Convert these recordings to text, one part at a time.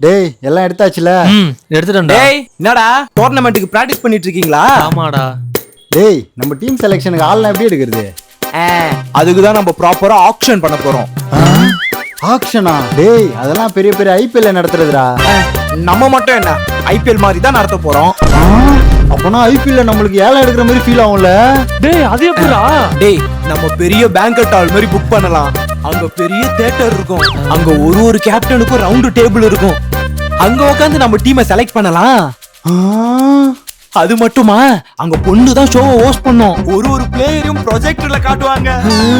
டேய் எல்லாம் எடுத்தாச்சுல? எடுத்துட்டேன்டா. டேய் என்னடா டோர்னமெண்ட்டுக்கு பிராக்டிஸ் பண்ணிட்டு இருக்கீங்களா? ஆமாடா. டேய் நம்ம டீம் செலெக்ஷனுக்கு ஆள்லாம் எப்படி எடுக்கிறது? அதுக்கு தான் நம்ம ப்ராப்பரா ஆக்ஷன் பண்ண போறோம். ஆக்ஷனா? டேய் அதெல்லாம் பெரிய பெரிய ஐபிஎல்ல நடத்துறதுடா. நம்ம மட்டும் என்ன ஐபிஎல் மாதிரி தான் நடத்த போறோம். அப்பனா ஐபிஎல்ல நம்மளுக்கு ஏலம் எடுக்கிற மாதிரி ஃபீல் ஆகும்ல? டேய் அது எப்படிடா? டேய் நம்ம பெரிய பேங்கட் ஹால் மாதிரி புக் பண்ணலாம். அங்க பெரிய தியேட்டர் இருக்கும். அங்க ஒரு கேப்டனுக்கும் ரவுண்ட் டேபிள் இருக்கும். அங்க உட்காந்து நம்ம டீமை செலக்ட் பண்ணலாம். அது மட்டுமா, அங்க பொண்ணு தான் ஷோவை ஹோஸ்ட் பண்ணும். ஒரு பிளேயரையும் ப்ரொஜெக்டர்ல காட்டுவாங்க.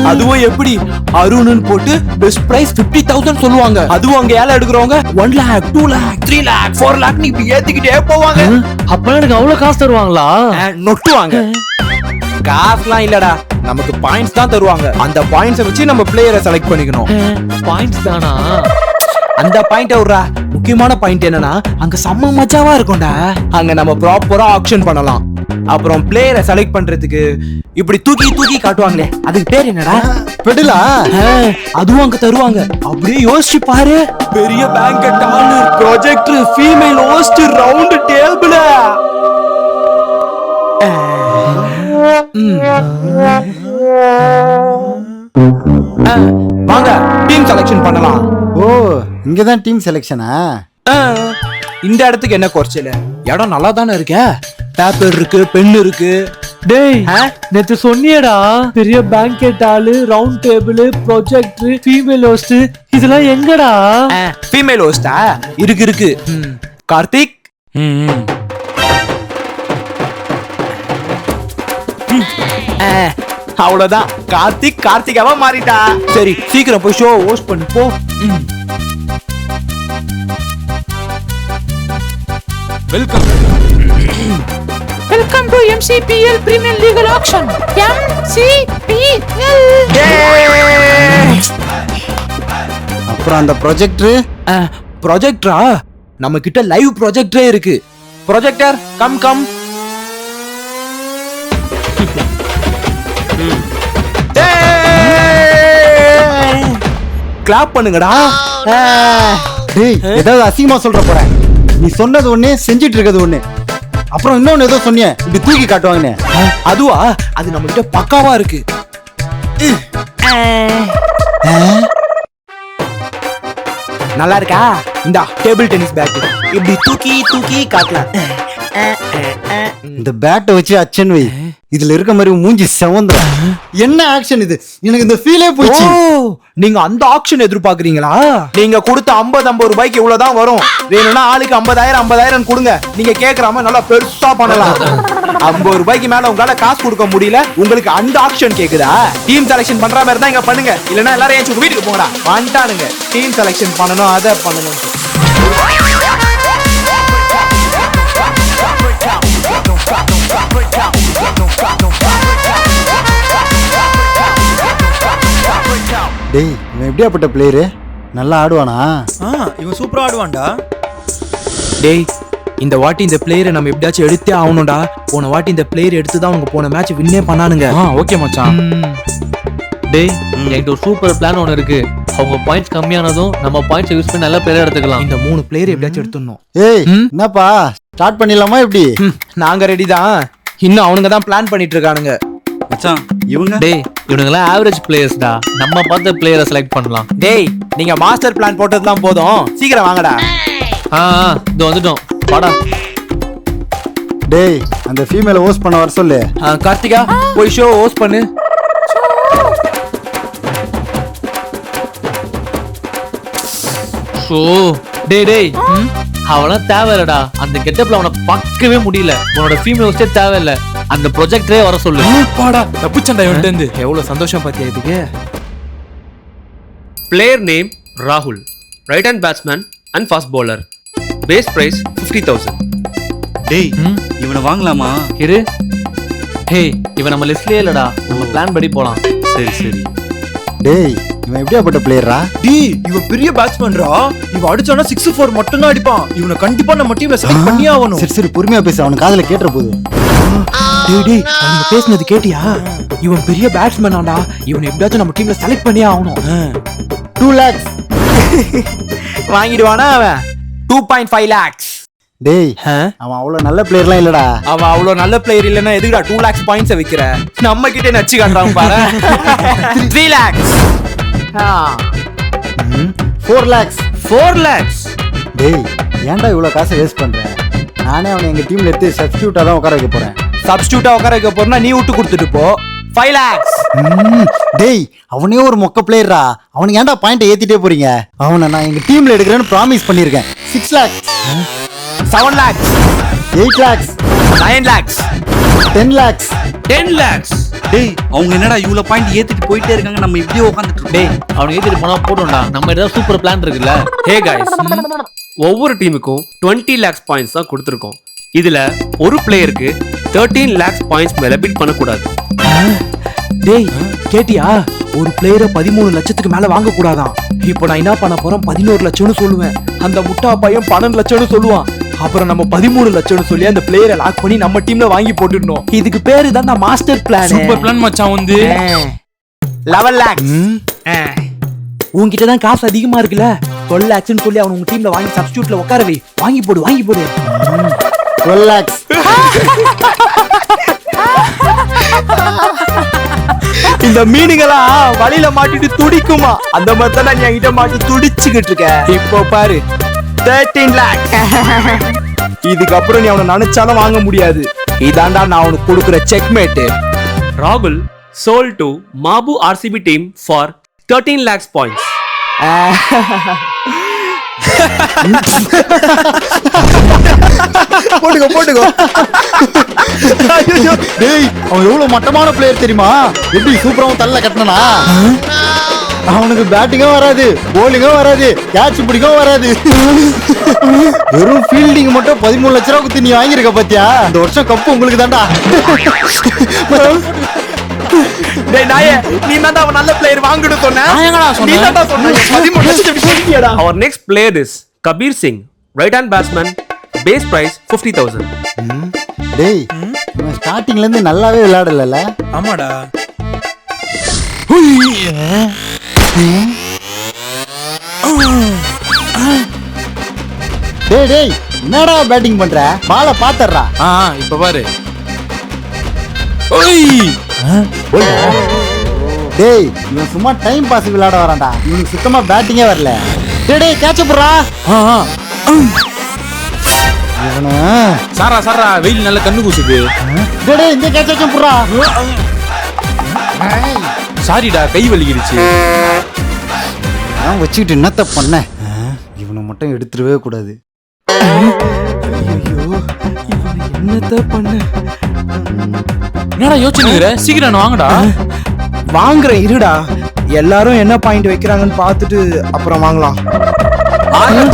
அதுவும் எப்படி அருணுன்னு போட்டு பெஸ்ட் பிரைஸ் 50,000 சொல்லுவாங்க. அதுவும் அங்க ஏல எடுக்கிறவங்க 1 lakh 2 lakh 3 lakh 4 lakh நீ இப்படி ஏத்திக்கிட்டே போவாங்க. அப்ப எனக்கு அவ்வளவு காசு தருவாங்களா? நொட்டுவாங்க. காசுலாம் இல்லடா, நமக்கு பாயிண்ட்ஸ் தான் தருவாங்க. அந்த பாயிண்ட்ஸை வச்சு நம்ம பிளேயரை செலக்ட் பண்ணிக்கணும். பாயிண்ட்ஸ் தானா? அந்த பாயிண்ட் விடுறா. முக்கியமான பாயிண்ட் என்னன்னா, அங்க செம்ம மச்சாவா இருக்கும்டா. அங்க நம்ம ப்ராப்பரா ஆக்ஷன் பண்ணலாம். அப்புறம் பிளேயரை செலக்ட் பண்றதுக்கு இப்படி தூக்கி காட்டுவாங்களே, அதுக்கு பேர் என்னடா? பெடலா? அதுவும் அங்க தருவாங்க. அப்படியே யோசிச்சு பாரு, பெரிய banquet hall, projector, female host, round table. வாங்க டீம் செலக்ஷன் பண்ணலாம். ஓ இங்கதான் டீம் செலெக்ஷனா? இந்த இடத்துக்கு என்ன குறைச்சல? இடம் நல்லா தானே இருக்க. பேப்பர் இருக்கு, பென் இருக்கு. டேய் நேத்து சொன்னியடா, பெரிய banquet hall, round table, projector, female host, இதெல்லாம் எங்கடா? ஃபீமேல் ஹோஸ்டா? இருக்கு. கார்த்திக், அவ்வளவுதான். கார்த்திகாவா மாறிட்டா. சரி சீக்கிரம் போய் ஷோ ஹோஸ்ட் பண்ணு போ. Welcome to MCPL Premier League Auction. MCPL. அப்புறம் அந்த ப்ரொஜெக்டர்? ப்ரொஜெக்டரா? நம்ம கிட்ட லைவ் ப்ரொஜெக்டரே இருக்கு. Projector come. கிளாப் பண்ணுங்கடா. டேய் ஏதாவது அசிங்கமா சொல்ற போறேன். நீ சொன்னது ஒண்ணு, செஞ்சிட்டு இருக்கிறது ஒண்ணு. அப்புறம் இன்னொன்னு ஏதோ சொன்னியே, இப்படி தூக்கி காட்டுவாங்கன்னு. அதுவா? அது நம்ம கிட்ட பக்காவா இருக்கு. நல்லா இருக்கா? இந்த டேபிள் டென்னிஸ் பேட் இப்படி தூக்கி காட்டலாம். இந்த பேட்டை வச்சு அச்சன் வை. இதுல இருக்க மாதிரி மூஞ்சி செவந்தா. என்ன ஆக்ஷன் இது? எனக்கு இந்த ஃபீலே போச்சு. நீங்க அந்த ஆக்ஷன் எதிர்பார்க்கறீங்களா? நீங்க கொடுத்த 50 ரூபாய்க்கு இவ்வளவுதான் வரும். வேணும்னா ஆளுக்கு 50,000 கொடுங்க. நீங்க கேக்குறாம நல்லா பெருசா பண்ணலாம். 50 ரூபாய்க்கு மேல உங்களால காசு கொடுக்க முடியல, உங்களுக்கு அந்த ஆக்ஷன் கேக்குதா? டீம் செலக்ஷன் பண்ற மாதிரி தான் இங்க பண்ணுங்க. இல்லன்னா எல்லாரும் ஏன் வீட்டுக்கு போங்கடா. வந்துட்டானுங்க டீம் செலக்ஷன் பண்ணணும், அதை பண்ணணும். டேய் இவன் எப்படியாப்பட்ட பிளேயரு? நல்லா ஆடுவானா? இவன் சூப்பரா ஆடுவான்டா. டேய் இந்த வாட்டி இந்த பிளேயரை நம்ம எப்படியாச்சும் எடுத்தே ஆகணும்டா. போன வாட்டி இந்த பிளேயர் எடுத்து தான் அவங்க போன மேட்ச் வின்னே பண்ணானுங்க. ஓகே மச்சான். டேய் என்கிட்ட ஒரு சூப்பர் பிளான் ஒன்று இருக்கு. அவங்க பாயிண்ட்ஸ் கம்மியானதும் நம்ம பாயிண்ட்ஸ் யூஸ் பண்ணி நல்ல பிளேயர் எடுத்துக்கலாம். இந்த 3 பிளேயர் எப்படியாச்சும் எடுத்துடணும். ஏய் என்னப்பா ஸ்டார்ட் பண்ணிடலாமா எப்படி? நாங்க ரெடி தான். இன்னும் அவனுங்க தான் பிளான் பண்ணிட்டு இருக்கானுங்க. மச்சான் இவங்க டேய் இவனுங்கலாம் ஆவரேஜ் பிளேயர்ஸ்டா. நம்ம பார்த்த பிளேயரை செலக்ட் பண்ணலாம். டேய் நீங்க மாஸ்டர் பிளான் போட்டதுலாம் போதும், சீக்கிரம் வாங்கடா. இது வந்துட்டோம் வாடா. டேய் அந்த ஃபீமேல ஹோஸ்ட் பண்ண வர சொல்லு. கார்த்திகா போய் ஷோ ஹோஸ்ட் பண்ணு. டேய் அவனா தேவையில்லடா. அந்த கெட்டப்ல அவனை பார்க்கவே முடியல. உன்னோட ஃபீமேல் ஹோஸ்டே தேவையில்ல. அந்த ப்ரொஜெக்டரே வர சொல்லு. பாடா தப்புச்சண்டா இவன்ட்ட இருந்து. எவ்வளவு சந்தோஷம் பாத்தியா இதுக்கு. Player name Rahul, right hand batsman and fast bowler. Base price 50,000. டேய் இவனை வாங்கலாமா? இரு. இவன் நம்ம லிஸ்ட்லயே இல்லடா. நம்ம பிளான் படி போலாம். சரி. டேய் இவன் எப்படியாப்பட்ட பிளேயரா? டேய் இவன் பெரிய பேட்ஸ்மேன்டா. இவன் அடிச்சானா 6-4 மட்டும் தான் அடிப்பான். இவனை கண்டிப்பா நம்ம டீம்ல செலக்ட் பண்ணியே ஆவணும். சரி பொறுமையா பேசு, அவன் காதுல கேட்ற போது. டேய் அவங்க பேசுனது கேட்டியா? இவன் பெரிய பேட்ஸ்மேன் ஆண்டா. இவனை எப்படியாச்சும் நம்ம டீம்ல செலக்ட் பண்ணியே ஆகணும். 2 lakhs வாங்கிடுவானா அவன்? 2.5 lakhs. டேய் அவன் அவ்வளவு நல்ல பிளேயர்லாம் இல்லடா. அவன் அவ்வளவு நல்ல பிளேயர் இல்லைன்னா எதுக்குடா 2 lakhs பாயிண்ட்ஸ் வைக்கிற? நம்ம கிட்டே நச்சு காட்டுறாங்க பாரு. 3 lakhs. 4 lakhs. 4 lakhs. டேய் ஏன்டா இவ்வளவு காசை வேஸ்ட் பண்ற? நானே அவனை எங்க டீம்ல எடுத்து சப்ஸ்டிடியூட்டா தான் உட்கார வைக்க போறேன். சப்ஸ்டிடியூட்டா உட்கார வைக்க போறனா நீ விட்டு கொடுத்துட்டு போ. 5 lakhs. டேய் அவனே ஒரு மொக்க பிளேயரா, அவனுக்கு ஏன்டா பாயிண்ட் ஏத்திட்டே போறீங்க? அவனை நான் எங்க டீம்ல எடுக்கிறேன்னு ப்ராமிஸ் பண்ணிருக்கேன். 6 lakhs. 7 lakhs. 8 lakhs. 9 lakhs. 10 lakhs. 10 lakhs. டேய் அவங்க என்னடா இவ்வளவு பாயிண்ட் ஏத்திட்டு போயிட்டே இருக்காங்க, நம்ம இப்படியே உட்காந்துட்டு இருக்கோம். டேய் அவனுக்கு ஏத்திட்டு போனா போடும்டா. நம்ம ஏதாவது சூப்பர் பிளான் இருக்குல்ல. Hey guys, ஒவ்வொரு டீமுக்கும் 20 lakhs பாயிண்ட்ஸ் தான் கொடுத்துருக்கோம். இதுல ஒரு பிளேயருக்கு 13 lakhs பாயிண்ட்ஸ் மேல பிட் பண்ணக்கூடாது. டேய் கேட்டியா? ஒரு பிளேயரை 13 லட்சத்துக்கு மேல வாங்க கூடாதான். இப்போ நான் என்ன பண்ண போறேன்? 11 லட்சம்னு சொல்லுவேன். அந்த முட்டா பையன் 12 லட்சம்னு சொல்லுவான். அப்புறம் நம்ம 13 லட்சம்னு சொல்லி அந்த பிளேயரை லாக் பண்ணி நம்ம டீம்ல வாங்கி போட்டுடணும். இதுக்கு பேரு தான் மாஸ்டர் பிளான். சூப்பர் பிளான் மச்சான். வந்து 11 lakhs. உன்கிட்ட தான் காசு அதிகமா இருக்குல்ல, 12 lakhsன்னு சொல்லி அவன் உங்க டீம்ல வாங்கி சப்ஸ்டிடியூட்ல உட்கார வை. வாங்கி போடு. 12 lakhs. இந்த மீனுங்களா வழியில மாட்டிட்டு துடிக்குமா? அந்த மாதிரி தான் நீ என்கிட்ட மாட்டி துடிச்சுக்கிட்டு இருக்க. இப்போ பாரு 13 lakhs. இதுக்கப்புறம் நீ அவனை நினைச்சாலும் வாங்க முடியாது. இதாண்டா நான் அவனுக்கு கொடுக்குற checkmate. Rahul sold to Mabu RCB team for 13 lakhs points. போட்டுக்கோ. டேய் அவன் எவ்வளவு மட்டமான பிளேயர் தெரியுமா? எப்படி சூப்பராவும் தள்ள கட்டனா? அவனுக்கு பேட்டிங்கும் வராது, போலிங்கும் வராது, கேட்ச் பிடிக்கவும் வராது. வெறும் ஃபீல்டிங் மட்டும் 13 லட்ச ரூபாய்க்கு நீ வாங்கியிருக்க பாத்தியா? இந்த வருஷம் கப்பு உங்களுக்கு தான்டா. டேய் நாயே, நீ தான் அவன் நல்ல பிளேயர் வாங்கணும் சொன்ன. நீ தான் சொன்ன 13 லட்சம் சொல்லியடா. Our next player is Kabir Singh, right-hand batsman, base price 50,000. டேய் இவன் ஸ்டார்டிங்ல இருந்து நல்லாவே விளையாடல. ஆமாடா. டேய் என்னடா பேட்டிங் பண்ற? பால பாத்தறா. இப்ப பாரு. டேய் இவன் சும்மா டைம் பாஸ் விளையாட வரான்டா. இவனுக்கு சுத்தமா பேட்டிங்கே வரல. டேய் கேட்ச் போடுறா. இவனே சாரா வெயில் நல்ல கண்ணு கூசுது. டேய் இந்த கேட்ச் போடுறா. சாரிடா கை வலிக்கிடுச்சு. நான் வச்சுக்கிட்டு என்னத்த பண்ண? இவனை மட்டும் எடுத்துடவே கூடாது. என்னத்த பண்ண? என்னடா யோசிச்சுக்கிற? சீக்கிரம் வாங்கடா. வாங்குறேன் இருடா. எல்லாரும் என்ன பாயிண்ட் வைக்கிறாங்கன்னு பார்த்துட்டு அப்புறம் வாங்கலாம்.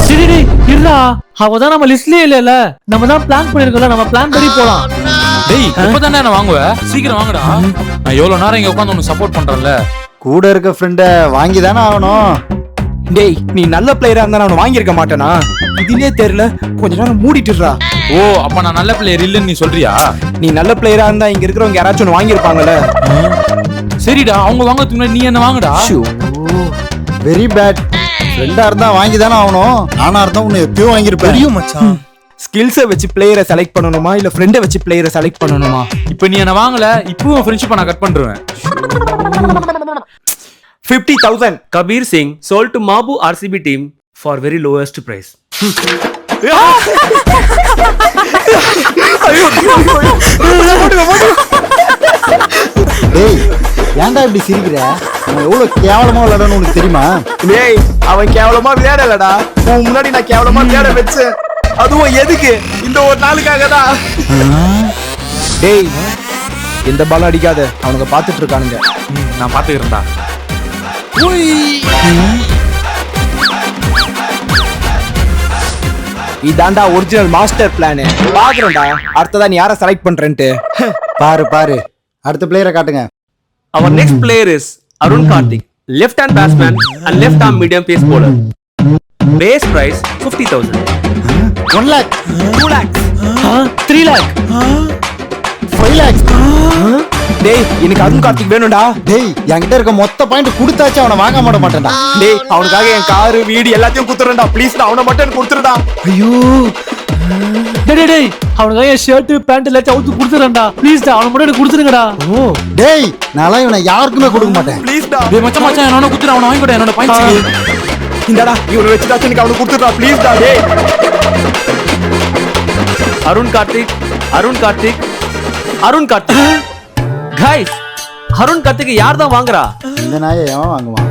சரி இருடா. அவதான் நம்ம லிஸ்ட்லயே இல்ல. நம்ம தான் பிளான் பண்ணிருக்கோம்ல. நம்ம பிளான் படி போலாம். டேய் இப்பதானே என்ன வாங்குவ? சீக்கிரம் வாங்கடா. நான் எவ்வளவு நேரம் இங்க உட்காந்து உனக்கு சப்போர்ட் பண்றேன்ல. கூட இருக்க ஃப்ரெண்ட வாங்கி தானே ஆகணும். டேய் நீ நல்ல பிளேயரா இருந்தா நான் வாங்கியிருக்க மாட்டேனா? இதுலயே தெரியல. கொஞ்ச நேரம் மூடிட்டுறா. ஓ அப்ப நான் நல்ல பிளேயர் இல்லன்னு நீ சொல்றியா? நீ நல்ல பிளேயரா இருந்தா இங்க இருக்கிறவங்க யாராச்சும் ஒன்று வாங்கியிருப்பாங்கல்ல. சரிடா அவங்க வாங்கறதுக்கு முன்னாடி நீ என்ன வாங்குடா. Very bad. ஃப்ரெண்டா இருந்தா வாங்கி தானே ஆகணும். நானா இருந்தா உன்னை எப்பயோ வாங்கியிருப்பேன். தெரியும் மச்சான். ஸ்கில்ஸை வச்சு பிளேயரை செலக்ட் பண்ணணுமா இல்ல ஃப்ரெண்டை வச்சு பிளேயரை செலக்ட் பண்ணணுமா? இப்ப நீ என்ன வாங்கல, இப்பவும் ஃப்ரெண்ட்ஷிப்பை நான் கட் பண்றேன். 50,000. Kabir Singh sold to Mabu RCB team for very lowest price. டேய் ஏன்டா இப்படி சிரிக்கிற? அவன் எவ்வளவு கேவலமா விளையாடணும் உனக்கு தெரியுமா? டேய் அவன் கேவலமா விளையாடலடா. உன் முன்னாடி நான் கேவலமா விளையாட வச்சேன். அதுவும் எதுக்கு? இந்த ஒரு நாளுக்காக தான். டேய் எந்த பால் அடிக்காத. அவனுங்க பாத்துட்டு இருக்கானுங்க. நான் பாத்துக்கிறேன்டா. இதாண்டா ஒரிஜினல் மாஸ்டர் பிளான். பாக்குறேன்டா அடுத்ததா நீ யாரை செலக்ட் பண்றேன்ட்டு. பாரு அடுத்த பிளேயரை காட்டுங்க. Our next player is Arun Karthik, left-hand batsman and left-arm medium pace bowler. Base price 50,000. 1 lakh. 2 lakhs. 3 lakh. 5 lakhs. டேய் எனக்கு அருண் கார்த்திக் வேணும்டா. டேய் என்கிட்ட இருக்க மொத்த பாயிண்ட் கொடுத்தாச்சு அவனை வாங்க மாட்ட மாட்டேன்டா. டேய் அவனுக்காக என் காரு வீடு எல்லாத்தையும் குத்துறேன்டா. ப்ளீஸ்டா அவனை மட்டும் எனக்கு கொடுத்துருடா. ஐயோ டேய் அவனுக்காக என் ஷர்ட் பேண்ட் எல்லாத்தையும் அவுத்து கொடுத்துறேன்டா. ப்ளீஸ் டா அவனை மட்டும் எனக்கு கொடுத்துருங்கடா. டேய் நான்லாம் இவனை யாருக்குமே கொடுக்க மாட்டேன். ப்ளீஸ்டா. டேய் மச்சான் என்னோட குத்துற அவன வாங்கி கூட என்னோட பாயிண்ட்ஸ். இந்தடா இவனை வச்சுட்டாச்சு எனக்கு அவனுக்கு கொடுத்துடுறா. ப்ளீஸ்டா டேய். அருண் கார்த்திக் அருண் கார்த்திக் அருண் கார்த்திக் கைஸ் அருண் கார்த்திக் யார் தான் வாங்குறா? இந்த நாயை எவன் வாங்குவான்?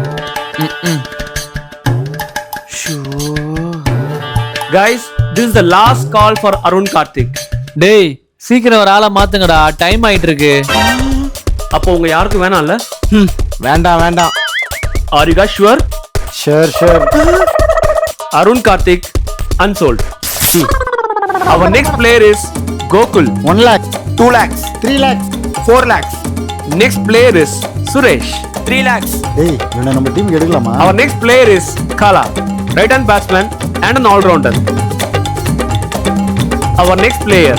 Guys this is the last call for Arun Karthik. டேய் சீக்கிரம் ஒரு ஆளை மாத்துங்கடா, டைம் ஆயிட்டு இருக்கு. அப்போ உங்க யாருக்கும் வேணாம்ல? வேண்டாம் வேண்டாம். Are you guys sure? Sure. Arun Karthik unsold. Our next player is Gokul. 1 lakh, 2 lakhs, 3 lakhs. 4 lakhs, Next player is Suresh. 3 lakhs. டேய் இவனை நம்ம டீமுக்கு எடுக்கலாமா? Our next player is Kala, right hand batsman and an all-rounder. Our next player.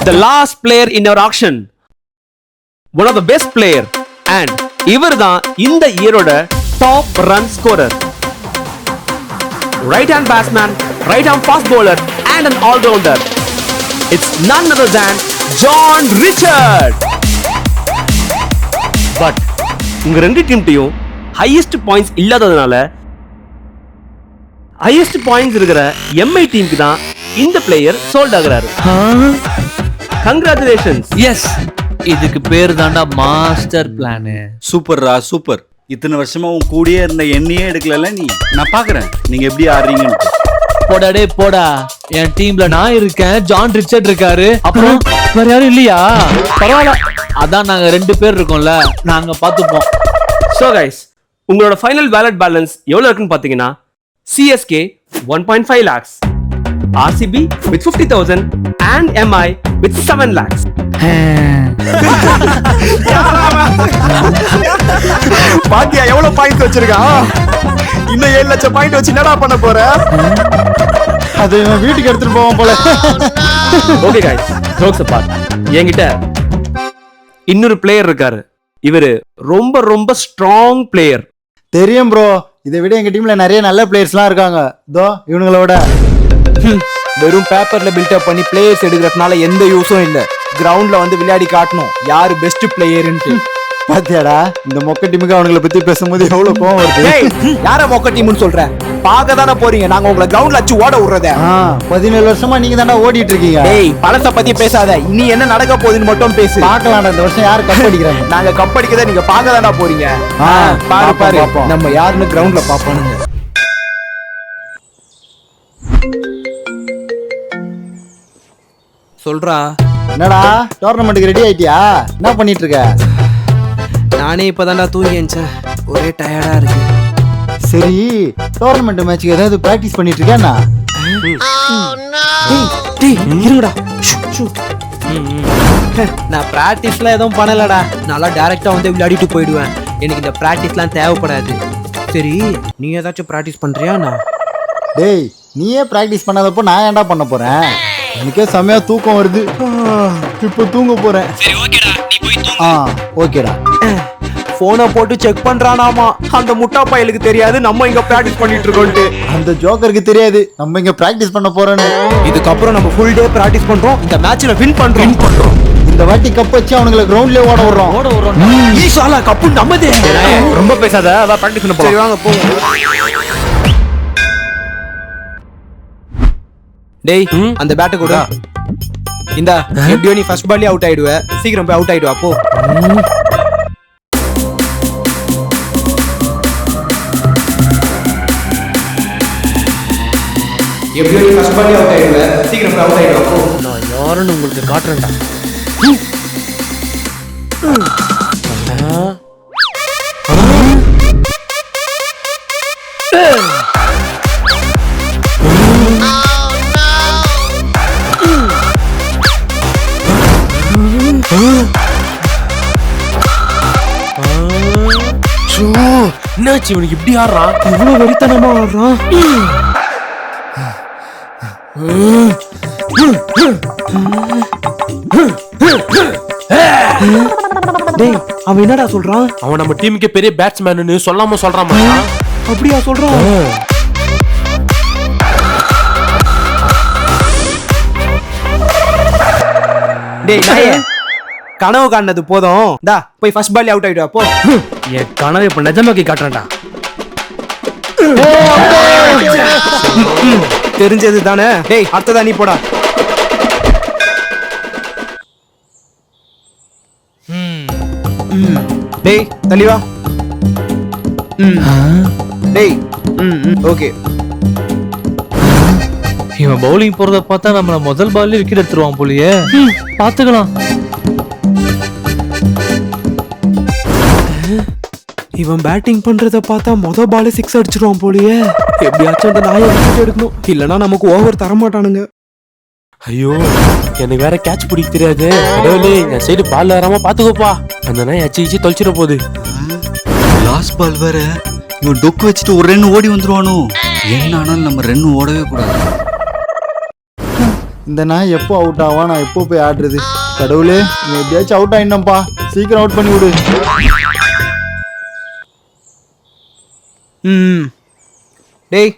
The last player in our auction. One of the best player and இவர்தான் இந்த இயரோட top run scorer. Right hand batsman, right hand fast bowler and an all-rounder. It's none other than John Richard. But உங்க ரெண்டு டீம்டையும் highest points இல்லாததுனால highest points இருக்கிற Mi டீமுக்கு தான் இந்த பிளேயர் சோல்ட் ஆகுறாரு. கங்க்ராச்சுலேஷன்ஸ். எஸ் இதுக்கு பேர் தான்டா மாஸ்டர் பிளான். சூப்பர்ரா சூப்பர். இத்தனை வருஷமா உன் கூடயே இருந்த எண்ணியே எடுக்கல நீ. நான் பாக்குறேன் நீங்க எப்படி ஆடுறீங்கன்னு. போடா டேய் போடா, என் டீம்ல நான் இருக்கேன், ஜான் ரிச்சர்ட் இருக்காரு, அப்புறம் வேற யாரும் இல்லையா? பரவாயில்ல, அதான் நாங்க 2 பேர் இருக்கோம்ல, நாங்க பாத்துப்போம். So guys, உங்களோட ஃபைனல் வேலட் பேலன்ஸ் எவ்வளவு இருக்குன்னு பாத்தீங்கன்னா CSK 1.5 lakhs, RCB with 50,000 and MI with 7 lakhs. பாத்தியா எவ்வளவு பாயிண்ட் வச்சிருக்கான்? இன்னும் 7 லட்சம் பாயிண்ட் வச்சு என்னடா பண்ண போற? அது இவன் வீட்டுக்கு எடுத்துட்டு போவான் போல. Okay guys, jokes apart. என்கிட்ட இன்னொரு பிளேயர் இருக்காரு. இவரு ரொம்ப ரொம்ப ஸ்ட்ராங் பிளேயர். தெரியும் ப்ரோ, இதை விட எங்க டீம்ல நிறைய நல்ல பிளேயர்ஸ்லாம் இருக்காங்க. தோ இவங்களோட வெறும் பேப்பர்ல பில்டப் பண்ணி பிளேயர்ஸ் எடுக்கிறதுனால எந்த யூஸும் இல்ல. கிரவுண்ட்ல வந்து விளையாடி காட்டணும் யாரு பெஸ்ட் பிளேயர்ன்ட்டு. பாத்தியாடா இந்த மொக்க டீமுக்கு அவங்கள பத்தி பேசும்போது எவ்வளவு கோவம் வருது. டேய் யார மொக்க டீம்னு சொல்ற? பாக்க தானே போறீங்க, நாங்க உங்களை கிரவுண்ட்ல அடிச்சு ஓட விடுறத. 17 வருஷமா நீங்க தானே ஓடிட்டு இருக்கீங்க. டேய் பழச பத்தி பேசாத, இனி என்ன நடக்க போகுதுன்னு மட்டும் பேசு. பார்க்கலாம்டா இந்த வருஷம் யார் கப் அடிக்கிறாங்க. நாங்க கப் அடிக்கத நீங்க பாக்க தானே போறீங்க. பாரு பாரு பாப்போம். நம்ம யாருன்னு கிரவுண்ட்ல பாப்போம்ங்க. சொல்றா. என்னடா டோர்னமெண்ட்டுக்கு ரெடி ஆயிட்டியா? என்ன பண்ணிட்டு இருக்க? நானே இப்பதான்டா தூங்கி எஞ்சேன், ஒரே டயர்டா இருக்கு. சரி டோர்னமெண்ட் மேட்ச்க்கு ஏதாவது பிராக்டிஸ் பண்ணிட்டு இருக்கியாண்ணா? டேய் இருங்கடா. நான் பிராக்டிஸ்லாம் எதுவும் பண்ணலடா. நல்லா டைரக்டா வந்து விளையாடிட்டு போயிடுவேன். எனக்கு இந்த பிராக்டிஸ்லாம் தேவைப்படாது. சரி நீ ஏதாச்சும் பிராக்டிஸ் பண்றியாண்ணா? டேய் நீயே பிராக்டிஸ் பண்ணாதப்போ நான் ஏன்டா பண்ண போறேன்? எனக்கே செமையா தூக்கம் வருது. இப்போ தூங்க போறேன். சரி ஓகேடா, நீ போய் தூங்கு. ஓகேடா. போனை போட்டு செக் பண்றானாமா. அந்த முட்டா பயலுக்கு தெரியாது நம்ம இங்க பிராக்டிஸ் பண்ணிட்டு இருக்கோம்ட்டு. அந்த ஜோக்கருக்கு தெரியாது நம்ம இங்க பிராக்டிஸ் பண்ண போறோம்னு. இதுக்கப்புறம் நம்ம ஃபுல் டே பிராக்டிஸ் பண்றோம். இந்த மேட்ச்ல வின் பண்றோம். இந்த வாட்டி கப் வச்சு அவனுங்களை கிரவுண்ட்லயே ஓட விடுறோம். ஈசாலா கப்பு நம்மதே. ரொம்ப பேசாத, அதான் பிராக்டிஸ் பண்ண சரி போறோம். வாங்க போங்க. டேய் அந்த பேட்டை கூட இந்தா. எப்படியோ நீ ஃபர்ஸ்ட் பால்லே அவுட் ஆயிடுவ. சீக்கிரம் போய் அவுட் ஆயிடுவா போ. எப்படியோ நீ ஃபர்ஸ்ட் பால்லே அவுட் ஆயிடுவ. சீக்கிரம் போய் அவுட் ஆயிடுவா போ. நான் யாருன்னு உங்களுக்கு காட்டுறேன்டா. என்னாச்சு இவனுக்கு இப்படி ஆடுறான்? இவ்வளவு வெறித்தனமா ஆடுறான். டேய் அவன் என்னடா சொல்றான்? அவன் நம்ம டீமுக்கே பெரிய பேட்ஸ்மேன்னு சொல்லாம சொல்றான் மச்சான். அப்படியா சொல்றான்? டேய் நாயே, கனவு காணது போதும். டா போய் ஃபர்ஸ்ட் பால் அவுட் ஆயிடுவா போ. என் கனவை இப்ப நிஜமாக்கி காட்டுறேன்டா. தெரிஞ்சது தானே. டேய் அடுத்ததா நீ போடா. டேய் தள்ளி வா. டேய் ஓகே. இவன் பவுலிங் போறத பார்த்தா நம்மள முதல் பால்ல விக்கெட் எடுத்துருவான் போலயே. பாத்துக்கலாம். இவன் பேட்டிங் பண்றத பார்த்தா முத பால் 6 அடிச்சிருவான் போலயே. எப்படியாச்சும் அந்த நாயை விக்கெட் எடுக்கணும், இல்லனா நமக்கு ஓவர் தர மாட்டானுங்க. ஐயோ எனக்கு வேற கேட்ச் பிடிக்க தெரியாது. கடவுளே என் சைடு பால் வராம பாத்துக்கோப்பா. அந்த நாய் அச்சு தொலைச்சிட போகுது. லாஸ்ட் பால் வேற. இவன் டொக்கு வச்சுட்டு ஒரு ரன் ஓடி வந்துருவானோ. என்ன ஆனாலும் நம்ம ரன் ஓடவே கூடாது. இந்த நாய் எப்போ அவுட் ஆவா, நான் எப்போ போய் ஆடுறது? கடவுளே, நீ எப்படியாச்சும் அவுட் ஆயிடணும்பா. சீக்கிரம் அவுட் பண்ணி விடு. டேய்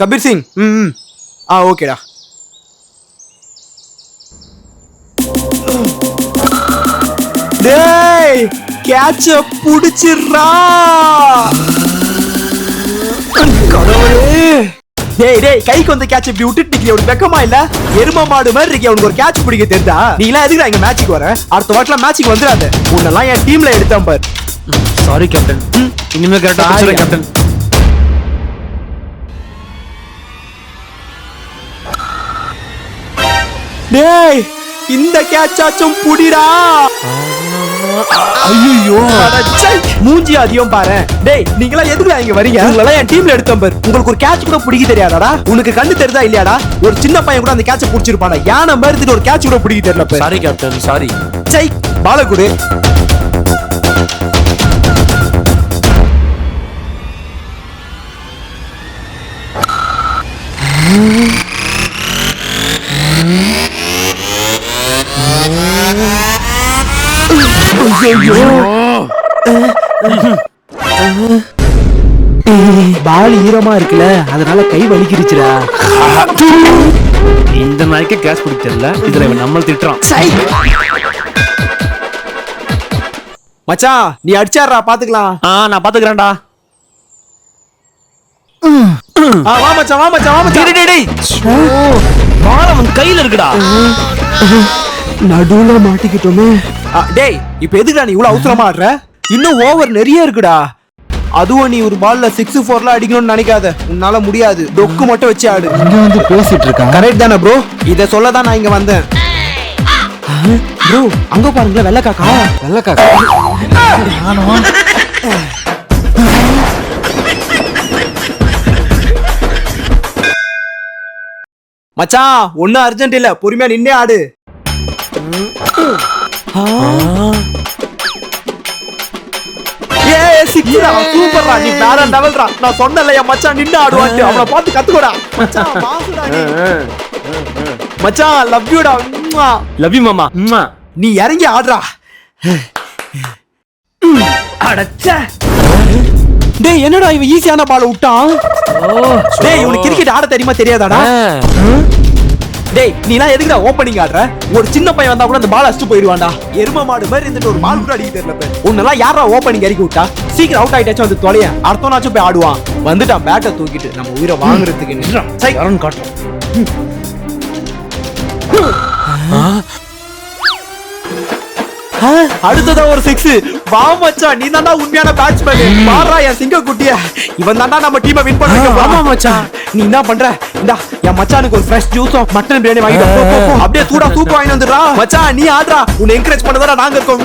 கபீர் சிங். ஓகேடா. டேய் கேட்ச புடிச்சிரா. கடவுளே. டேய் டேய் கைக்கு வந்த கேட்ச் இப்படி விட்டுட்டு நிக்கிற, ஒரு வெக்கமா இல்ல? எரும மாடு மாதிரி இருக்கே, உனக்கு ஒரு கேட்ச் பிடிக்க தெரிஞ்சா நீ எல்லாம் எதுக்குடா எங்க மேட்சுக்கு வர? அடுத்த வாட்டில மேட்சுக்கு வந்துடாத. உன்னெல்லாம் என் டீம்ல எடுத்தேன் பாரு. Sorry captain. இனிமே கரெக்டா பிடிச்சிடுறேன் கேப்டன். டேய் இந்த கேட்சாச்சும் புடிடா. ஐயோ மூஞ்சி அதிகம் பாரு. டேய் நீங்களா எதுக்குடா இங்க வரீங்க? உங்களெல்லாம் என் டீம்ல எடுத்தேன் பாரு. உங்களுக்கு ஒரு கேட்ச் கூட பிடிக்க தெரியாதாடா? உனக்கு கண்ணு தெரியுதா இல்லையாடா? ஒரு சின்ன பையன் கூட அந்த கேட்ச புடிச்சிருப்பாடா. யானை மாதிரி ஒரு கேட்ச் கூட பிடிக்க தெரியல. Sorry captain sorry. சை பால குடு. பால் ஈரமா இருக்குல்ல, அதனால கை வலிக்கிருச்சுடா. இந்த நாய்க்கு கேட்ச் பிடிக்க தெரியல, இதுல இவன் நம்மள திட்டுறான். மச்சான் நீ அடிச்சாடுறா, பாத்துக்கலாம். நான் பாத்துக்கிறேன்டா. வா மச்சான் வா மச்சான் வா மச்சான். டேய் டேய் பால் அவன் கையில இருக்குடா. நடுவுல மாட்டிக்கிட்டோமே. டேய் இப்ப எதுக்குடா நீ இவ்வளவு அவசரமா ஆடுற? இன்னும் ஓவர் நிறைய இருக்குடா. அதுவும் நீ ஒரு பால்ல 6 4 அடிக்கணும்னு நினைக்காத, உன்னால முடியாது. டொக்கு மட்டும் வச்சு ஆடு. இங்க வந்து பேசிட்டு இருக்கான். கரெக்ட் தானே ப்ரோ? இத சொல்லதான் நான் இங்க வந்தேன். ப்ரோ அங்க பாருங்க வெள்ளை காக்கா. நல்ல காக்கா. மச்சான் ஒன்னும் அர்ஜென்ட் இல்ல, பொறுமையா நின்னே ஆடு. சூப்பர்ரா, நீ வேற லெவல்ரா. நான் சொன்னல என் மச்சான் நின்னு ஆடுவான்னு. அவளை பார்த்து கத்துக்கோடா மச்சான். பாசுடா நீ. மச்சான் லவ் யூடா. லவ் யூ மாமா. நீ இறங்கி ஆடுறா. அடச்சே. டேய் என்னடா இவன் ஈஸியான பால் விட்டான்? டேய் இவனுக்கு கிரிக்கெட் ஆட தெரியுமா தெரியாதாடா? டேய் நீலாம் எதுக்குடா ஓப்பனிங் ஆடுற? ஒரு சின்ன பையன் வந்தா கூட அந்த பால் அடிச்சு போயிடுவான்டா. எரும மாடு மாதிரி இருந்துட்டு ஒரு பால் கூட அடிக்க தெரியல. உன்னெல்லாம் யாரா ஓப்பனிங் இறக்கி விட்டா? சீக்கிரம் அவுட் ஆயிட்டாச்சும் வந்து தொலைய. அடுத்தவனாச்சும் போய் ஆடுவான். வந்துட்டான் பேட்டை தூக்கிட்டு நம்ம உயிரை வாங்குறதுக்கு நின்றான். யாரும் காட்டுறோம். அடுத்ததா ஒரு 6. வா மச்சான், நீ தான்டா உண்மையான பேட்ஸ்மேன். பாறா என் சிங்க குட்டிய. இவன் தான்டா நம்ம டீமை வின் பண்ண வைக்க போறான். ஆமா மச்சான். நீ என்ன பண்ற? இந்தா என் மச்சானுக்கு ஒரு ஃப்ரெஷ் ஜூஸும் மட்டன் பிரியாணி வாங்கிட்டு அப்படியே சூடா சூப் வாங்கி வந்துடுறா. மச்சான் நீ ஆடுறா, உன்னை என்கரேஜ் பண்ணதால நாங்க இருக்கோம்.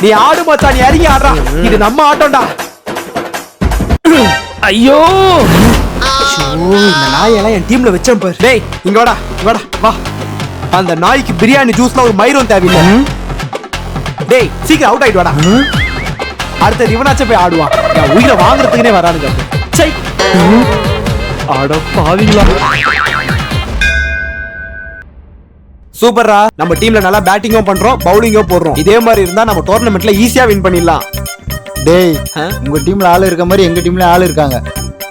நீ ஆடு மச்சான், நீ இறங்கி ஆடுறா. இது நம்ம ஆட்டம்டா. ஐயோ இந்த நாயெல்லாம் என் டீம்ல வச்சேன் பாரு. டேய் இங்க வாடா வாடா வா. அந்த நாய்க்கு பிரியாணி ஜூஸ்ல ஒரு மயிரும் தேவையில்லை. டேய் சீக்கிரம் அவுட் ஆயிட்டு வாடா. அடுத்த இவனாச்சும் போய் ஆடுவான். என் உயிரை வாங்குறதுக்குனே வரானுங்க. சை. அட பாவிங்களா. சூப்பர்ரா, நம்ம டீம்ல நல்லா பேட்டிங்கும் பண்றோம், பவுலிங்கும் போடுறோம். இதே மாதிரி இருந்தா நம்ம டோர்னமெண்ட்ல ஈஸியா வின் பண்ணிடலாம். டேய், உங்க டீம்ல ஆள் இருக்க மாதிரி எங்க டீம்ல ஆள் இருக்காங்க.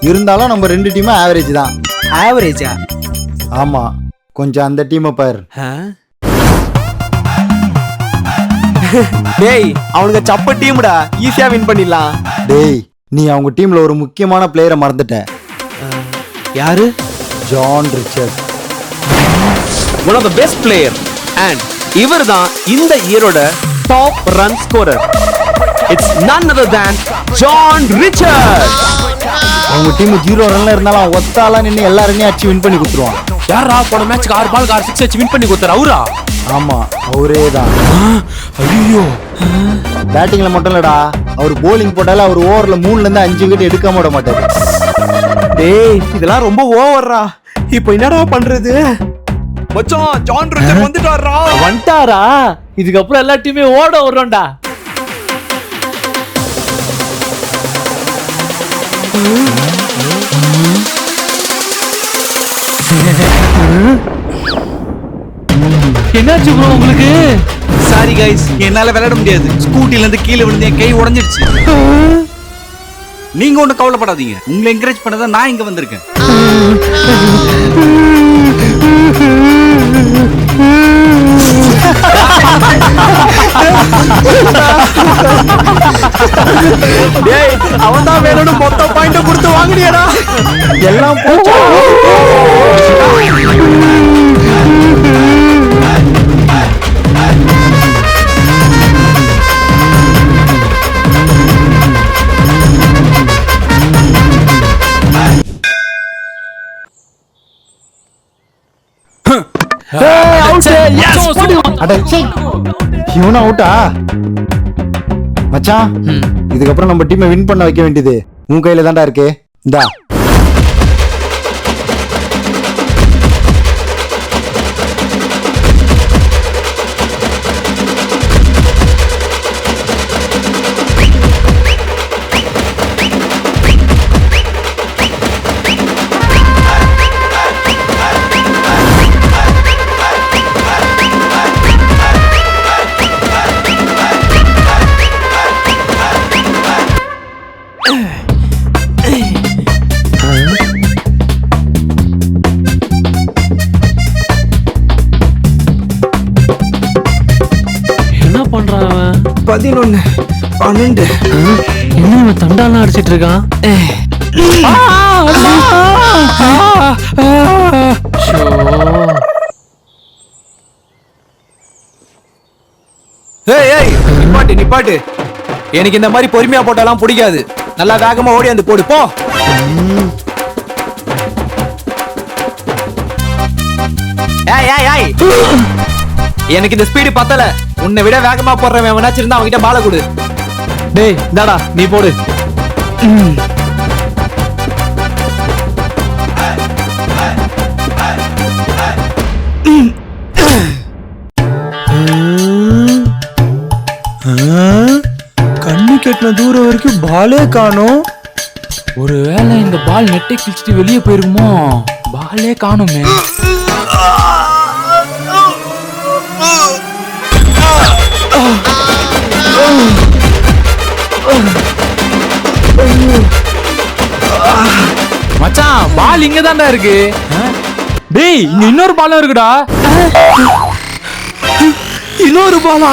இருந்தாலும் நம்ம ரெண்டு டீமும் ஆவரேஜ் தான். ஆவரேஜா? ஆமா, கொஞ்சம் அந்த டீமை பாரு. டேய், அவனுங்க சப்ப டீம்டா, ஈஸியா வின் பண்ணிடலாம். டேய், நீ அவங்க டீம்ல ஒரு முக்கியமான பிளேயரை மறந்துட்ட. யாரு? John Richard. One of the best player and இவர்தான் இந்த இயரோட top run scorer. It's none other than John Richards. அவங்க டீம் 0 ரன்ல இருந்தாலும் ஒத்தாலா நின்னு எல்லா ரன்னையும் அடிச்சு வின் பண்ணி கொடுத்துருவான். யாரா போன மேட்ச்க்கு 6 பாலுக்கு 6 சிக்ஸ் அடிச்சு வின் பண்ணி கொடுத்தாரு அவரா? ஆமா, அவரே தான். ஐயோ, பேட்டிங்ல மட்டும் இல்லடா, அவர் போலிங் போட்டால அவர் ஓவர்ல 3ல இருந்து 5 விக்கெட் எடுக்காம விட மாட்டாரு. டேய், இதெல்லாம் ரொம்ப ஓவர்ரா. இப்போ என்னடா பண்றது? மச்சான் ஜான் ரிச்சர்ட் வந்துட்டாரா? வந்துட்டாரா? இதுக்கப்புறம் எல்லா டீமே ஓட வர்றோம்டா. என்னாச்சு ப்ரோ உங்களுக்கு? சாரி கைஸ், என்னால விளையாட முடியாது. ஸ்கூட்டில இருந்து கீழே விழுந்து என் கை உடைஞ்சிடுச்சு. நீங்க ஒன்றும் கவலைப்படாதீங்க, உங்களை என்கரேஜ் பண்ணதான் நான் இங்க வந்திருக்கேன். டேய், அவன் தான் வேணும்னு மொத்த பாயிண்ட் கொடுத்து வாங்குனியடா. எல்லாம் போச்சு. அட சீ, இவனும் அவுட்டா? மச்சான், இதுக்கப்புறம் நம்ம டீமை வின் பண்ண வைக்க வேண்டியது உன் கையில தான்டா இருக்கு. இந்தா. என்ன பண்றான் அவன்? 11, 12. என்ன இவன் தண்டாலாம் அடிச்சிட்டு இருக்கான்? ஏய் ஏய், நிப்பாட்டு நிப்பாட்டு. எனக்கு இந்த மாதிரி பொறுமையா போட்டாலாம் பிடிக்காது. நல்லா வேகமா ஓடி வந்து போடு போ. ஏய் ஏய் ஏய், எனக்கு இந்த ஸ்பீடு பத்தல. உன்னை விட வேகமா போடுறவன் எவனாச்சும் இருந்தா அவன்கிட்ட பால கொடு. டேய் இந்தாடா, நீ போடு. கண்ணு கெட்டின தூரம் வரைக்கும் பாலே காணோம். ஒருவேளை இந்த பால் நெட்டை கிழிச்சிட்டு வெளியே போயிருக்குமோ? பாலே காணுமே. மச்சான், பால் இங்க தான்டா இருக்கு. டேய், இங்க இன்னொரு பாலம் இருக்குடா. இன்னொரு பாலா?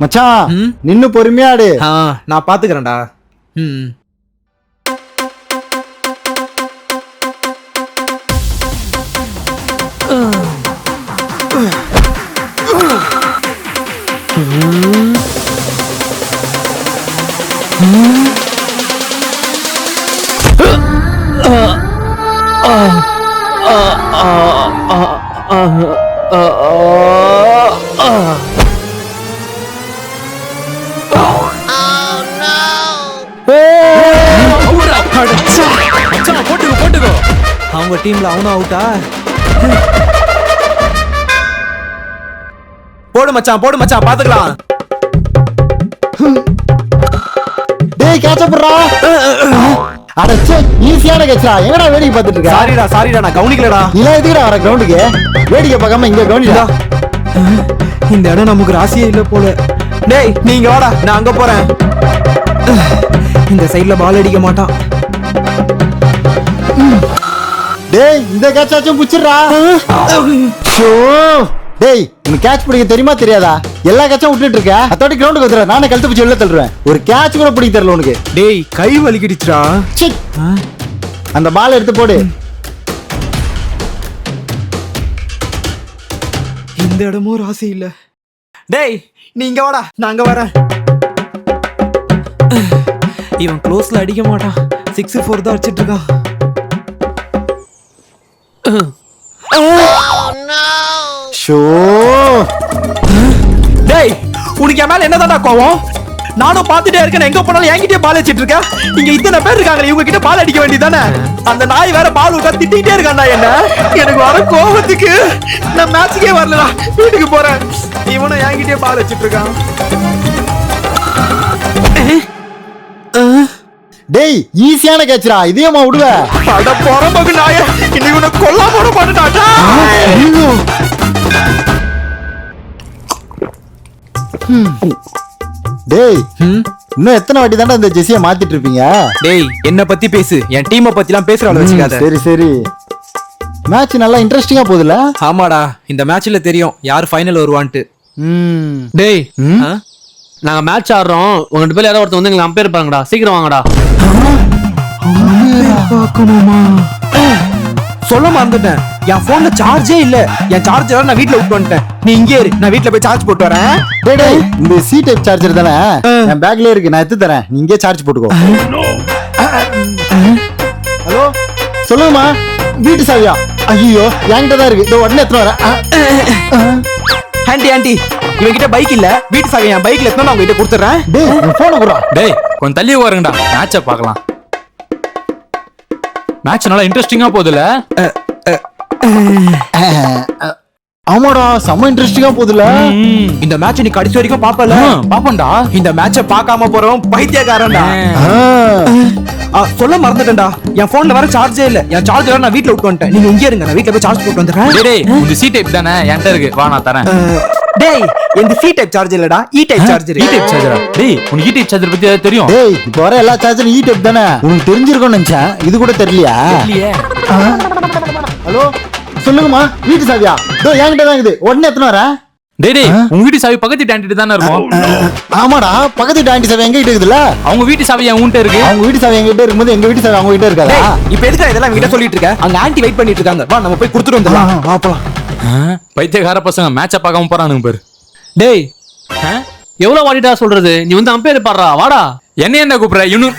மச்சான், நின்னு பொறுமையாடு. நான் பாத்துக்கிறேன்டா. போட்டுக்கோ. அவங்க டீம்ல அவனும் அவுட்டா? போடு மச்சான் பாத்துக்கலாம். டேய் கேட்ச் அப்றா. அடச்சே ஈஸியான கேட்ச்டா. எங்கடா வேடிக்கை பார்த்துட்டு இருக்க? சாரிடா நான் கவனிக்கலடா. நீ எதுக்குடா வர கிரவுண்டுக்கு? வேடிக்கை பார்க்காம இங்க கவனிடா. இந்த இடம் நமக்கு ராசியே இல்ல போல. டேய் நீங்க வாடா, நான் அங்க போறேன். இந்த சைடுல பால் அடிக்க மாட்டான். டேய் இந்த கேட்சாச்சும் புடிச்சிடுறா. ஷோ டேய் உனக்கு கேட்ச் பிடிக்க தெரியுமா தெரியாதா? எல்லா கேட்சும் விட்டுட்டு இருக்க. அதோட கிரவுண்டுக்கு வந்துடுற. நானே கழுத்து பிடிச்சி வெளில தள்ளுறேன். ஒரு கேட்ச் கூட பிடிக்க தெரியல உனக்கு. டேய் கை வலிக்கிடுச்சுடா. அந்த பால் எடுத்து போடு. இந்த இடமும் ராசி இல்ல. டேய் நீ இங்க வாடா, நான் அங்க வரேன். இவன் க்ளோஸ்ல அடிக்க மாட்டான். 6-4 தான் அடிச்சிட்டு இருக்கான். ஷோ டேய் உனக்கு என் மேல என்னதான்டா கோவம்? நானும் பாத்துட்டே இருக்கேன். எங்க போனாலும் என்கிட்டயே பால் அடிச்சிட்டு இருக்க. இங்க இத்தனை பேர் இருக்காங்க, இவங்க கிட்ட பால் அடிக்க வேண்டியதானே? அந்த நாய் வேற பால் விட்டா திட்டிகிட்டே இருக்கான்டா என்ன. எனக்கு வர கோவத்துக்கு நான் மேட்சுக்கே வரலடா. வீட்டுக்கு போறேன். இவனும் என்கிட்டயே பால் அடிச்சிட்டு இருக்கான். டேய் ஈஸியான கேட்ச்டா. இதையமா விடுவ? அட போறம்போக்கு நாய, இன்னைக்கு உன்னை கொல்லாம போட மாட்டேன்டா. டேய் இன்னும் எத்தனை வாட்டி தாண்டா இந்த ஜெர்சியை மாத்திட்டு இருப்பீங்க? டேய் என்ன பத்தி பேசு, என் டீமை பத்திலாம் பேசுறாள் வச்சுக்காத. சரி சரி. மேட்ச் நல்லா இன்ட்ரெஸ்டிங்கா போகுதுல? ஆமாடா, இந்த மேட்ச்ல தெரியும் யார் ஃபைனல் வருவான்ட்டு. டேய் நாங்க மேட்ச் ஆடுறோம். உங்க 2 பேர் யாராவது ஒருத்தர் வந்து எங்களுக்கு அம்பேர் பாருங்கடா. சீக்கிரம் வாங்கடா. சொல்ல மறந்துட்டேன், என் போன்ல சார்ஜே இல்ல. என் சார்ஜர் நான் வீட்ல விட்டு வந்துட்டேன். நீ இங்கே இரு, நான் வீட்ல போய் சார்ஜ் போட்டு வரேன். டேய் டேய் இந்த சி டைப் சார்ஜர் தானே? என் பேக்லயே இருக்கு, நான் எடுத்து தரேன். நீ இங்கே சார்ஜ் போட்டுக்கோ. ஹலோ சொல்லுங்கம்மா. வீட்டு சாவியா? ஐயோ என்கிட்ட தான் இருக்கு. இதோ உடனே எடுத்துட்டு வரேன். ஆண்டி இவன் கிட்ட பைக் இல்ல. வீட்டு சாவி என் பைக்ல எடுத்து நான் உங்ககிட்ட கொடுத்துறேன். டேய் உன் போனை குடுறா. டேய் கொஞ்சம் தள்ளி உட்காருங்கடா, மேட்சை பார்க்கலாம். மேட்ச் நல்லா இன்ட்ரெஸ்டிங்கா போகுதுல? ஆமாடா செம்ம இன்ட்ரெஸ்டிங்கா போகுதுல? இந்த மேட்ச் நீ கடைசி வரைக்கும் பாப்பல? பாப்போம்டா. இந்த மேட்சை பார்க்காம போறவன் பைத்தியக்காரன்டா. சொல்ல மறந்துட்டேன்டா, என் போன்ல வர சார்ஜே இல்ல. என் சார்ஜர் நான் வீட்ல விட்டு வந்துட்டேன். நீங்க இங்கே இருங்க, நான் வீட்ல போய் சார்ஜ் போட்டு வந்துடுறேன். டேய் இந்த சி டைப் தானே என்கிட்ட இருக்கு, வா நான் தரேன். டேய் இந்த சி டைப் சார்ஜர் இல்லடா, E type charger. E type சார்ஜரா? டேய் உனக்கு இ டைப் சார்ஜர் பத்தி ஏதாவது தெரியும்? டேய் இப்போ வர எல்லா சார்ஜரும் இ டைப் தானே? உனக்கு தெரிஞ்சிருக்கும்னு நினைச்சேன். இது கூட தெரியலையா? ஹலோ சொல்லுங்கம்மா. வீட்டு சாவியா? இதோ என்கிட்ட தான் இருக்குது. உடனே எடுத்துட்டு வரேன். டேய் உங்க வீட்டு சாவி பக்கத்து டாண்டிட்டு தானே இருக்கும்? ஆமாடா பக்கத்து டாண்டி சாவி எங்க கிட்ட இருக்குதுல்ல? அவங்க வீட்டு சாவி என் உன்கிட்ட இருக்கு. அவங்க வீட்டு சாவி எங்க கிட்ட இருக்கும்போது எங்க வீட்டு சாவி அவங்க கிட்ட இருக்காதா? இப்ப எதுக்கு இதெல்லாம் என்கிட்ட சொல்லிட்டு இருக்க? அங்க ஆன்ட்டி வெயிட் பண்ணிட்டு இருக்காங்க. வா நம்ம போய் கொடுத்துட்டு வந்துடலாம். வா போலாம். பைத்தியக்கார பசங்க மேட்சை பார்க்காம போறானுங்க பாரு. டேய் எவ்வளவு வாடிட்டா சொல்றது? நீ வந்து அம்பேர் பாடுறா. வாடா. என்ன கூப்பிடுற இன்னும்?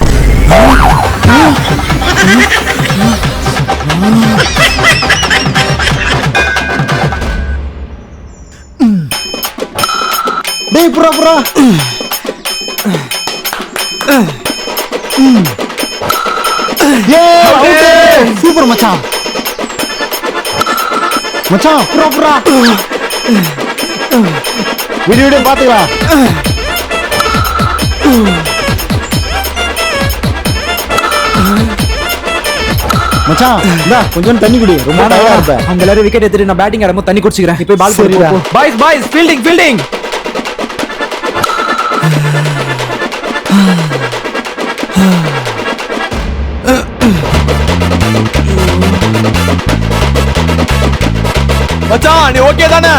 டேய் புறா புறா. சூப்பர் மச்சான். மச்சான் புறா புறா. வீடியோ பாத்துக்கலாம். மச்சான் இந்தா கொஞ்சம் தண்ணி குடி. ரொம்ப டயர்டா இருப்ப. அவங்க எல்லாரும் விக்கெட் எடுத்துட்டு நான் பேட்டிங் ஆடும்போது தண்ணி குடிச்சிக்கிறேன். இப்போ பால் போடு. Boys fielding. மச்சான் நீ ஓகே தானே?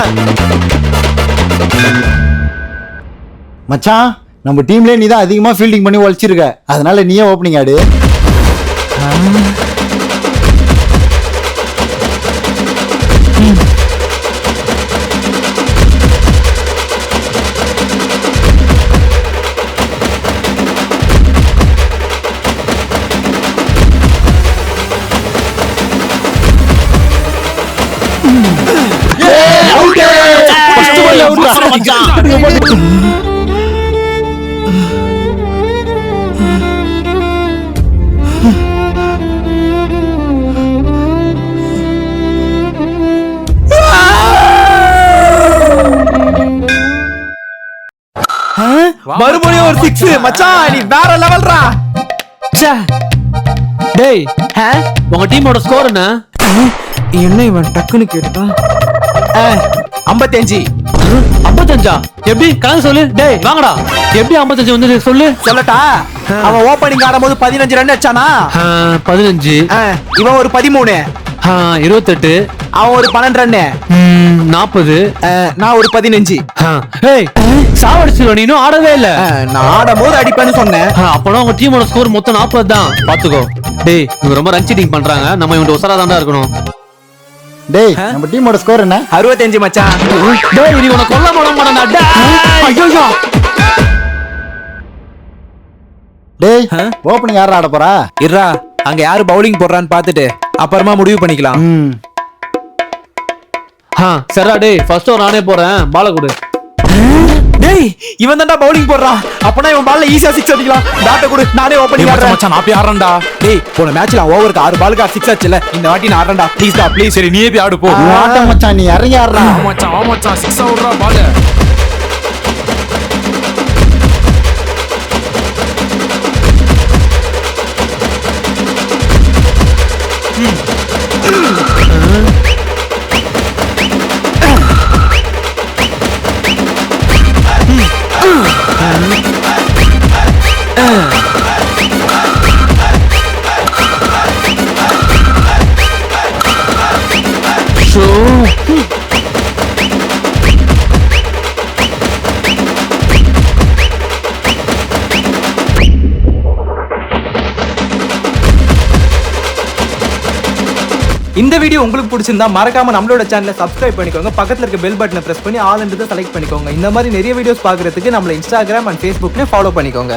மச்சான் நம்ம டீம்லயே நீ தான் அதிகமா ஃபீல்டிங் பண்ணி உழைச்சிருக்க. அதனால நீயே ஓப்பனிங் ஆடு. மறுபடியும் ஒரு 6 மச்சான் நீ வேற லெவல்ரா. டேய் உங்க டீமோட ஸ்கோர் என்ன? என்ன இவன் டக்குன்னு கேட்டான்? 55. 55? எப்படி கணக்கு சொல்லு. டேய் வாங்கடா, எப்படி 55 வந்து சொல்லு. சொல்லட்டா? அவன் ஓபனிங் ஆடும்போது 15 ரன் அடிச்சானா? 15. இவன் ஒரு 13. 28. அவன் ஒரு 12 ரன்னு. 40. நான் ஒரு 15. ஏய் சாவடிச்சிருவ, நீ இன்னும் ஆடவே இல்ல. நான் ஆடும்போது அடிப்பேன்னு சொன்னேன். அப்பனா உங்க டீமோட ஸ்கோர் மொத்தம் 40 தான். பாத்துக்கோ. டேய் இவங்க ரொம்ப ரன் சீட்டிங் பண்றாங்க, நம்ம இவங்க உசரா தாண்டா இருக்கணும். டேய் நம்ம டீமோட ஸ்கோர் என்ன? 65 மச்சான். டேய் நீ உன கொல்ல மாட்டேன்டா. ஐயோ டேய் ஓப்பனிங் யாரா ஆட போறா? இருடா, அங்க யாரு பவுலிங் போடுறான்னு பாத்துட்டு அப்புறமா முடிவு பண்ணிக்கலாம். சரிடா டேய், ஃபர்ஸ்ட் ஓவர் நானே போறேன், பால கொடு. டேய் இவன் தான்டா பவுலிங் போடுறான். அப்பனா இவன் பால்ல ஈஸியா 6 அடிக்கலாம். பேட்ட கொடு, நானே ஓபனிங் ஆடுறேன். மச்சான் நான் போய் ஆடுறேன்டா. டேய் போன மேட்ச்ல ஓவருக்கு 6 பாலுக்கு 6 அடிச்சல. இந்த வாட்டி நான் ஆடுறேன்டா. ப்ளீஸ் டா ப்ளீஸ். சரி நீயே போய் ஆடு போ. ஆட்டம் மச்சான், நீ இறங்கி ஆடுறா. மச்சான் மச்சான் 6 ஓடுறா பால். இந்த வீடியோ உங்களுக்கு பிடிச்சிருந்தா மறக்காம நம்மளோட சேனலை சப்ஸ்கிரைப் பண்ணிக்கோங்க. பக்கத்துல இருக்க பெல் பட்டனை பிரஸ் பண்ணி ஆல்ன்றதை செலக்ட் பண்ணிக்கோங்க. இந்த மாதிரி நிறைய வீடியோஸ் பார்க்கறதுக்கு நம்மள இன்ஸ்டாகிராம் அண்ட் ஃபேஸ்புக்ல ஃபாலோ பண்ணிக்கோங்க.